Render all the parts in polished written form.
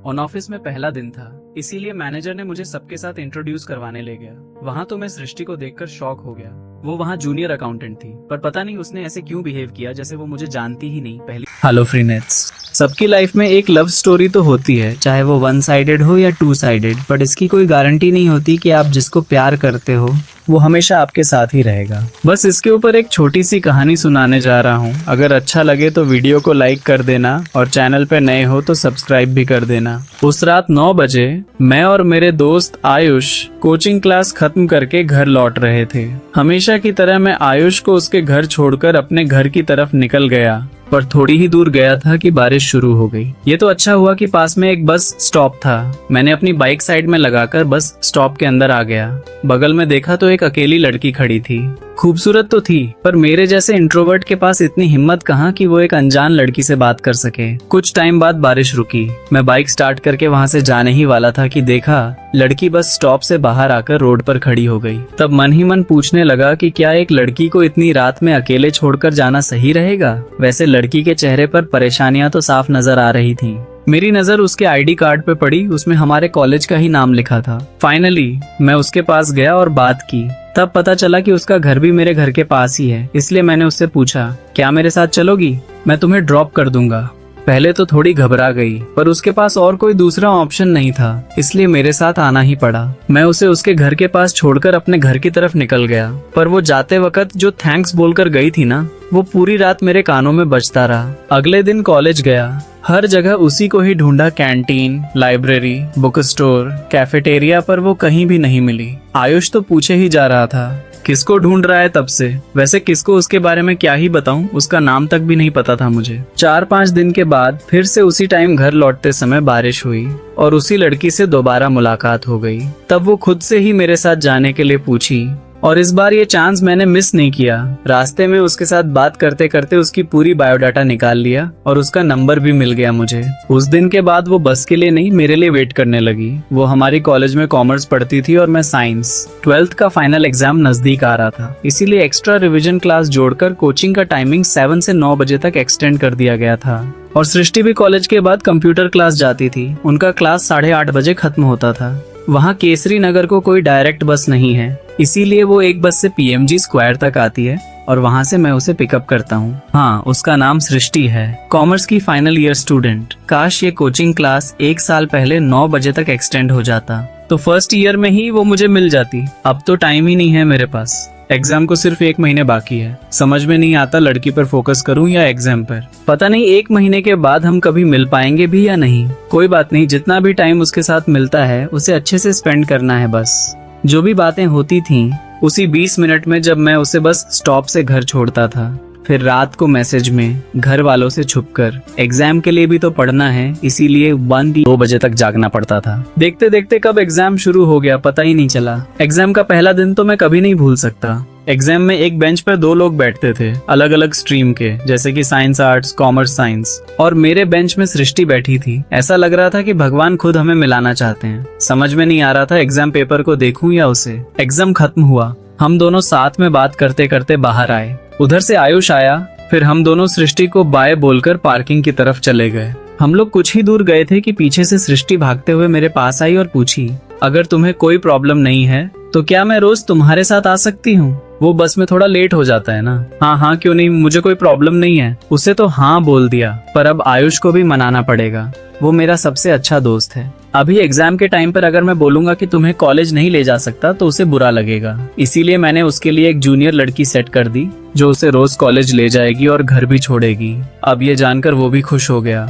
On office में पहला दिन था, इसीलिए मैनेजर ने मुझे सबके साथ इंट्रोड्यूस करवाने ले गया। वहाँ तो मैं सृष्टि को देखकर शॉक हो गया। वो वहाँ जूनियर अकाउंटेंट थी, पर पता नहीं उसने ऐसे क्यों बिहेव किया जैसे वो मुझे जानती ही नहीं पहली। हेलो फ्रीनेट्स, सबकी लाइफ में एक लव स्टोरी तो होती है, चाहे वो वन साइडेड हो या टू साइडेड, बट इसकी कोई गारंटी नहीं होती कि आप जिसको प्यार करते हो वो हमेशा आपके साथ ही रहेगा। बस इसके ऊपर एक छोटी सी कहानी सुनाने जा रहा हूँ। अगर अच्छा लगे तो वीडियो को लाइक कर देना और चैनल पे नए हो तो सब्सक्राइब भी कर देना। उस रात 9 बजे मैं और मेरे दोस्त आयुष कोचिंग क्लास खत्म करके घर लौट रहे थे। हमेशा की तरह मैं आयुष को उसके घर छोड़कर अपने घर की तरफ निकल गया, पर थोड़ी ही दूर गया था कि बारिश शुरू हो गई। ये तो अच्छा हुआ कि पास में एक बस स्टॉप था। मैंने अपनी बाइक साइड में लगाकर बस स्टॉप के अंदर आ गया। बगल में देखा तो एक अकेली लड़की खड़ी थी। खूबसूरत तो थी, पर मेरे जैसे इंट्रोवर्ट के पास इतनी हिम्मत कहाँ कि वो एक अनजान लड़की से बात कर सके। कुछ टाइम बाद बारिश रुकी। मैं बाइक स्टार्ट करके वहाँ से जाने ही वाला था कि देखा लड़की बस स्टॉप से बाहर आकर रोड पर खड़ी हो गई। तब मन ही मन पूछने लगा कि क्या एक लड़की को इतनी रात में अकेले छोड़कर जाना सही रहेगा। वैसे लड़की के चेहरे पर परेशानियां तो साफ नजर आ रही थी। मेरी नजर उसके आईडी कार्ड पे पड़ी, उसमें हमारे कॉलेज का ही नाम लिखा था। फाइनली मैं उसके पास गया और बात की। तब पता चला कि उसका घर भी मेरे घर के पास ही है, इसलिए मैंने उससे पूछा, क्या मेरे साथ चलोगी? मैं तुम्हें ड्रॉप कर दूंगा। पहले तो थोड़ी घबरा गई, पर उसके पास और कोई दूसरा ऑप्शन नहीं था, इसलिए मेरे साथ आना ही पड़ा। मैं उसे उसके घर के पास छोड़कर अपने घर की तरफ निकल गया, पर वो जाते वक्त जो थैंक्स बोलकर गई थी ना, वो पूरी रात मेरे कानों में बजता रहा। अगले दिन कॉलेज गया, हर जगह उसी को ही ढूंढा, canteen, library, book store, cafeteria, पर वो कहीं भी नहीं मिली। आयुष तो पूछे ही जा रहा था किसको ढूंढ रहा है तब से। वैसे किसको उसके बारे में क्या ही बताऊं, उसका नाम तक भी नहीं पता था मुझे। 4-5 दिन के बाद फिर से उसी टाइम घर लौटते समय बारिश हुई और उसी लड़की से दोबारा मुलाकात हो गई। तब वो खुद से ही मेरे साथ जाने के लिए पूछी और इस बार ये चांस मैंने मिस नहीं किया। रास्ते में उसके साथ बात करते करते उसकी पूरी बायोडाटा निकाल लिया और उसका नंबर भी मिल गया मुझे। उस दिन के बाद वो बस के लिए नहीं, मेरे लिए वेट करने लगी। वो हमारी कॉलेज में कॉमर्स पढ़ती थी और मैं साइंस। 12th का फाइनल एग्जाम नजदीक आ रहा था, इसीलिए एक्स्ट्रा रिविजन क्लास जोड़कर कोचिंग का टाइमिंग 7 से 9 बजे तक एक्सटेंड कर दिया गया था। और सृष्टि भी कॉलेज के बाद कंप्यूटर क्लास जाती थी। उनका क्लास 8:30 बजे खत्म होता था। वहाँ केसरी नगर को कोई डायरेक्ट बस नहीं है, इसीलिए वो एक बस से PMG स्क्वायर तक आती है और वहाँ से मैं उसे पिकअप करता हूँ। हाँ, उसका नाम सृष्टि है, कॉमर्स की फाइनल ईयर स्टूडेंट। काश ये कोचिंग क्लास 1 साल पहले 9 बजे तक एक्सटेंड हो जाता तो फर्स्ट ईयर में ही वो मुझे मिल जाती। अब तो टाइम ही नहीं है मेरे पास। एग्जाम को सिर्फ 1 महीने बाकी है। समझ में नहीं आता लड़की पर फोकस करूं या एग्जाम पर। पता नहीं 1 महीने के बाद हम कभी मिल पाएंगे भी या नहीं। कोई बात नहीं, जितना भी टाइम उसके साथ मिलता है उसे अच्छे से स्पेंड करना है बस। जो भी बातें होती थीं, उसी 20 मिनट में जब मैं उसे बस स्टॉप से घर छोड़ता था, फिर रात को मैसेज में घर वालों से छुपकर। एग्जाम के लिए भी तो पढ़ना है, इसीलिए 1-2 बजे तक जागना पड़ता था। देखते देखते कब एग्जाम शुरू हो गया पता ही नहीं चला। एग्जाम का पहला दिन तो मैं कभी नहीं भूल सकता। एग्जाम में एक बेंच पर 2 लोग बैठते थे, अलग अलग स्ट्रीम के, जैसे कि साइंस आर्ट्स, कॉमर्स साइंस, और मेरे बेंच में सृष्टि बैठी थी। ऐसा लग रहा था कि भगवान खुद हमें मिलाना चाहते हैं। समझ में नहीं आ रहा था एग्जाम पेपर को देखूं या उसे। एग्जाम खत्म हुआ, हम दोनों साथ में बात करते करते बाहर आए। उधर से आयुष आया, फिर हम दोनों सृष्टि को बाय बोलकर पार्किंग की तरफ चले गए। हम लोग कुछ ही दूर गए थे कि पीछे से सृष्टि भागते हुए मेरे पास आई और पूछी, अगर तुम्हें कोई प्रॉब्लम नहीं है तो क्या मैं रोज तुम्हारे साथ आ सकती हूँ? वो बस में थोड़ा लेट हो जाता है ना। हाँ क्यों नहीं, मुझे कोई प्रॉब्लम नहीं है। उसे तो हाँ बोल दिया, पर अब आयुष को भी मनाना पड़ेगा। वो मेरा सबसे अच्छा दोस्त है। अभी एग्जाम के टाइम पर अगर मैं बोलूंगा कि तुम्हें कॉलेज नहीं ले जा सकता तो उसे बुरा लगेगा। इसीलिए मैंने उसके लिए एक जूनियर लड़की सेट कर दी जो उसे रोज कॉलेज ले जाएगी और घर भी छोड़ेगी। अब ये जानकर वो भी खुश हो गया।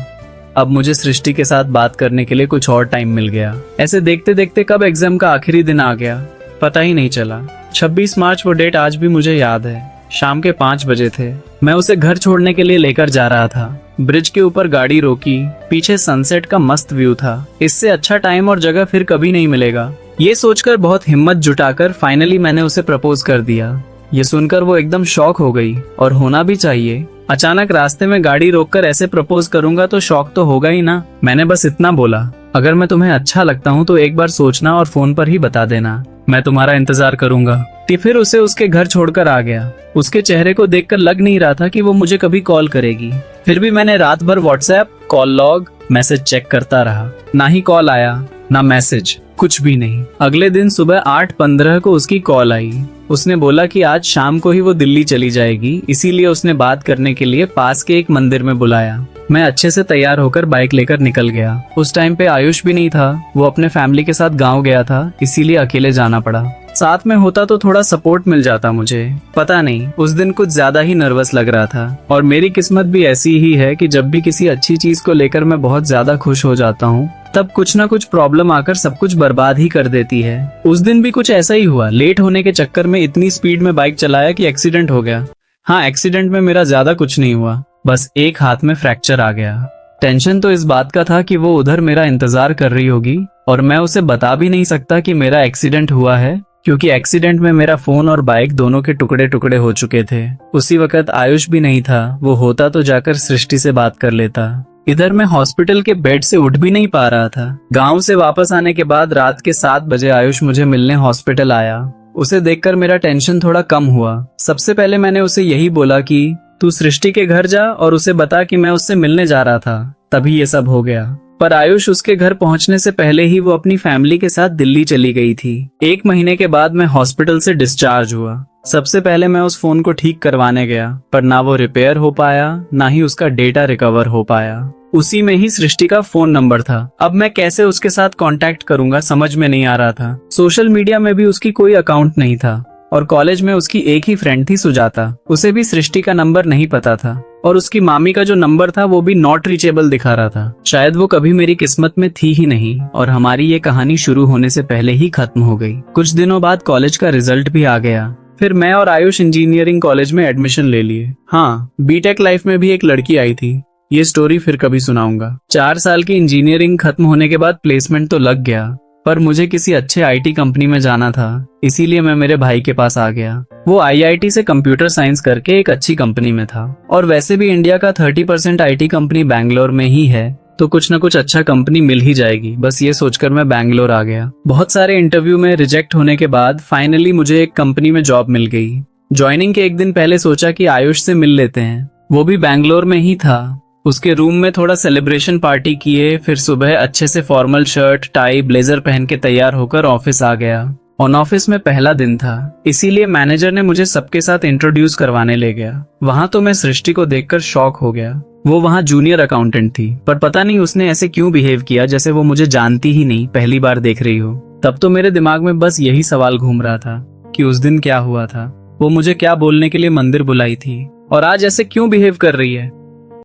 अब मुझे सृष्टि के साथ बात करने के लिए कुछ और टाइम मिल गया। ऐसे देखते देखते कब एग्जाम का आखिरी दिन आ गया पता ही नहीं चला। 26 मार्च वो डेट आज भी मुझे याद है। शाम के 5 बजे थे। मैं उसे घर छोड़ने के लिए लेकर जा रहा था। ब्रिज के ऊपर गाड़ी रोकी, पीछे सनसेट का मस्त व्यू था। इससे अच्छा टाइम और जगह फिर कभी नहीं मिलेगा। ये सोचकर बहुत हिम्मत जुटाकर फाइनली मैंने उसे प्रपोज कर दिया। ये सुनकर वो एकदम शॉक हो गई, और होना भी चाहिए। अचानक रास्ते में गाड़ी रोककर ऐसे प्रपोज करूंगा तो शॉक तो होगा ही ना। मैंने बस इतना बोला, अगर मैं तुम्हें अच्छा लगता हूँ तो एक बार सोचना और फोन पर ही बता देना। मैं तुम्हारा इंतजार करूंगा। फिर उसे उसके घर छोड़कर आ गया। उसके चेहरे को देखकर लग नहीं रहा था कि वो मुझे कभी कॉल करेगी। फिर भी मैंने रात भर WhatsApp, call log message check करता रहा, ना ही कॉल आया ना मैसेज, कुछ भी नहीं। अगले दिन सुबह 8:15 को उसकी कॉल आई। उसने बोला कि आज शाम को ही वो दिल्ली चली जाएगी, इसीलिए उसने बात करने के लिए पास के एक मंदिर में बुलाया। मैं अच्छे से तैयार होकर बाइक लेकर निकल गया। उस टाइम पे आयुष भी नहीं था, वो अपने फैमिली के साथ गाँव गया था, इसीलिए अकेले जाना पड़ा। साथ में होता तो थोड़ा सपोर्ट मिल जाता मुझे। पता नहीं, उस दिन कुछ ज्यादा ही नर्वस लग रहा था। और मेरी किस्मत भी ऐसी ही है कि जब भी किसी अच्छी चीज को लेकर मैं बहुत ज्यादा खुश हो जाता हूँ, तब कुछ ना कुछ प्रॉब्लम आकर सब कुछ बर्बाद ही कर देती है। उस दिन भी कुछ ऐसा ही हुआ। लेट होने के चक्कर में इतनी स्पीड में बाइक चलाया कि एक्सीडेंट हो गया। हाँ, एक्सीडेंट में मेरा ज्यादा कुछ नहीं हुआ, बस एक हाथ में फ्रैक्चर आ गया। टेंशन तो इस बात का था कि वो उधर मेरा इंतजार कर रही होगी और मैं उसे बता भी नहीं सकता कि मेरा एक्सीडेंट हुआ है, क्योंकि एक्सीडेंट में मेरा फोन और बाइक दोनों के टुकड़े टुकड़े हो चुके थे। उसी वक्त आयुष भी नहीं था, वो होता तो जाकर सृष्टि से बात कर लेता। इधर मैं हॉस्पिटल के बेड से उठ भी नहीं पा रहा था। गांव से वापस आने के बाद रात के 7 बजे आयुष मुझे मिलने हॉस्पिटल आया। उसे देखकर मेरा टेंशन थोड़ा कम हुआ। सबसे पहले मैंने उसे यही बोला कि तू सृष्टि के घर जा और उसे बता कि मैं उससे मिलने जा रहा था, तभी ये सब हो गया। पर आयुष उसके घर पहुंचने से पहले ही वो अपनी फैमिली के साथ दिल्ली चली गई थी। 1 महीने के बाद मैं हॉस्पिटल से डिस्चार्ज हुआ। सबसे पहले मैं उस फोन को ठीक करवाने गया, पर ना वो रिपेयर हो पाया, ना ही उसका डेटा रिकवर हो पाया। उसी में ही सृष्टि का फोन नंबर था। अब मैं कैसे उसके साथ कांटेक्ट करूंगा समझ में नहीं आ रहा था। सोशल मीडिया में भी उसकी कोई अकाउंट नहीं था और कॉलेज में उसकी एक ही फ्रेंड थी सुजाता, उसे भी सृष्टि का नंबर नहीं पता था और उसकी मामी का जो नंबर था वो भी नॉट रीचेबल दिखा रहा था। शायद वो कभी मेरी किस्मत में थी ही नहीं और हमारी ये कहानी शुरू होने से पहले ही खत्म हो गई। कुछ दिनों बाद कॉलेज का रिजल्ट भी आ गया। फिर मैं और आयुष इंजीनियरिंग कॉलेज में एडमिशन ले लिए। हाँ, बीटेक लाइफ में भी एक लड़की आई थी, ये स्टोरी फिर कभी सुनाऊंगा। 4 साल की इंजीनियरिंग खत्म होने के बाद प्लेसमेंट तो लग गया, पर मुझे किसी अच्छे आईटी कंपनी में जाना था, इसीलिए मैं मेरे भाई के पास आ गया। वो आईआईटी से कंप्यूटर साइंस करके एक अच्छी कंपनी में था और वैसे भी इंडिया का 30% आईटी कंपनी बैंगलोर में ही है, तो कुछ न कुछ अच्छा कंपनी मिल ही जाएगी। बस ये सोचकर मैं बैंगलोर आ गया। बहुत सारे इंटरव्यू में रिजेक्ट होने के बाद फाइनली मुझे एक कंपनी में जॉब मिल गई। ज्वाइनिंग के एक दिन पहले सोचा कि आयुष से मिल लेते हैं, वो भी बैंगलोर में ही था। उसके रूम में थोड़ा सेलिब्रेशन पार्टी किए, फिर सुबह अच्छे से फॉर्मल शर्ट टाई ब्लेजर पहन के तैयार होकर ऑफिस आ गया। ऑन ऑफिस में पहला दिन था, इसीलिए मैनेजर ने मुझे सबके साथ इंट्रोड्यूस करवाने ले गया। वहां तो मैं सृष्टि को देखकर शॉक हो गया। वो वहां जूनियर अकाउंटेंट थी, पर पता नहीं उसने ऐसे क्यों बिहेव किया जैसे वो मुझे जानती ही नहीं, पहली बार देख रही हो। तब तो मेरे दिमाग में बस यही सवाल घूम रहा था कि उस दिन क्या हुआ था, वो मुझे क्या बोलने के लिए मंदिर बुलाई थी और आज ऐसे क्यों बिहेव कर रही है।